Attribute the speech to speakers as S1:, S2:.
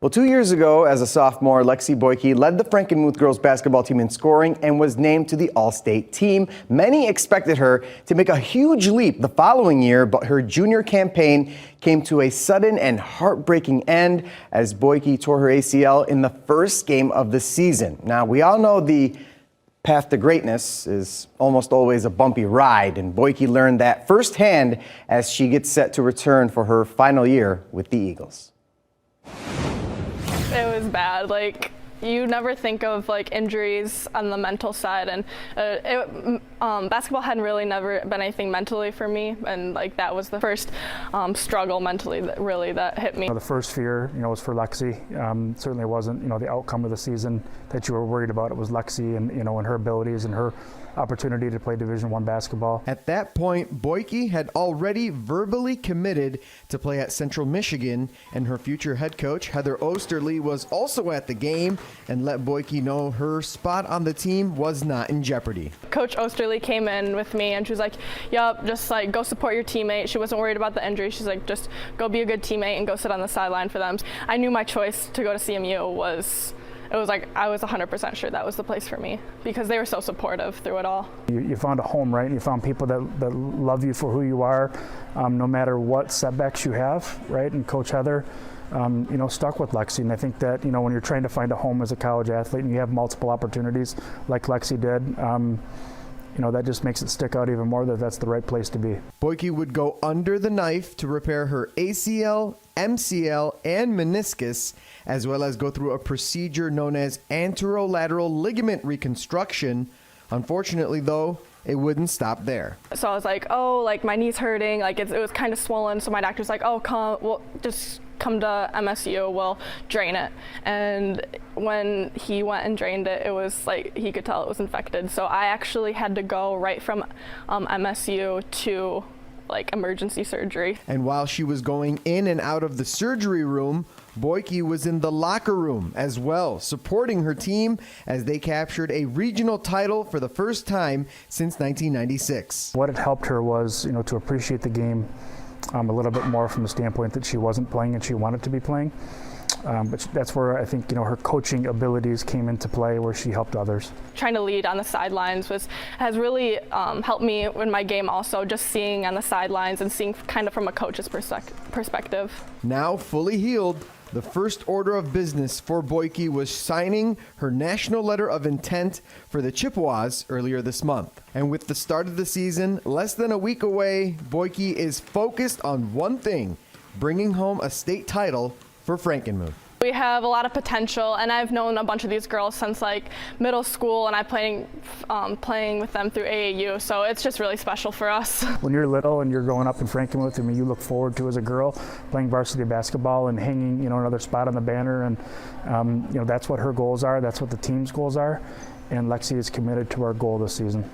S1: Well, 2 years ago, as a sophomore, Lexi Boyke led the Frankenmuth girls basketball team in scoring and was named to the All-State team. Many expected her to make a huge leap the following year, but her junior campaign came to a sudden and heartbreaking end as Boyke tore her ACL in the first game of the season. Now, we all know the path to greatness is almost always a bumpy ride, and Boyke learned that firsthand as she gets set to return for her final year with the Eagles.
S2: It was bad. Like, you never think of like injuries on the mental side, and basketball had really never been anything mentally for me, and like that was the first struggle mentally that hit me.
S3: The first fear, was for Lexi. Certainly wasn't, the outcome of the season that you were worried about. It was Lexi and and her abilities and her opportunity to play Division I basketball.
S1: At that point, Boyke had already verbally committed to play at Central Michigan, and her future head coach, Heather Osterly, was also at the game and let Boyke know her spot on the team was not in jeopardy.
S2: Coach Osterly came in with me and she was like, "Yup, just like go support your teammate." She wasn't worried about the injury. She's like, "Just go be a good teammate and go sit on the sideline for them." I knew my choice to go to CMU was like I was 100% sure that was the place for me because they were so supportive through it all.
S3: You found a home, right? And you found people that love you for who you are, no matter what setbacks you have, right? And Coach Heather, stuck with Lexi. And I think that, when you're trying to find a home as a college athlete and you have multiple opportunities like Lexi did, that just makes it stick out even more that that's the right place to be.
S1: Boyke would go under the knife to repair her ACL, MCL, and meniscus, as well as go through a procedure known as anterolateral ligament reconstruction. Unfortunately, though, it wouldn't stop there.
S2: So I was like, oh, like my knee's hurting, like it was kind of swollen. So my doctor's like, oh, just come to MSU, we'll drain it. And when he went and drained it, it was like he could tell it was infected. So I actually had to go right from MSU to like emergency surgery.
S1: And while she was going in and out of the surgery room, Boyke was in the locker room as well, supporting her team as they captured a regional title for the first time since 1996.
S3: What it helped her was, to appreciate the game a little bit more from the standpoint that she wasn't playing and she wanted to be playing. But that's where I think, her coaching abilities came into play, where she helped others.
S2: Trying to lead on the sidelines has really helped me in my game also, just seeing on the sidelines and seeing kind of from a coach's perspective.
S1: Now fully healed, the first order of business for Boyke was signing her national letter of intent for the Chippewas earlier this month. And with the start of the season less than a week away, Boyke is focused on one thing: bringing home a state title for Frankenmuth.
S2: We have a lot of potential, and I've known a bunch of these girls since like middle school, and I'm playing with them through AAU, so it's just really special for us.
S3: When you're little and you're growing up in Frankenmuth, you look forward to, as a girl, playing varsity basketball and hanging, another spot on the banner, and that's what her goals are, that's what the team's goals are, and Lexi is committed to our goal this season.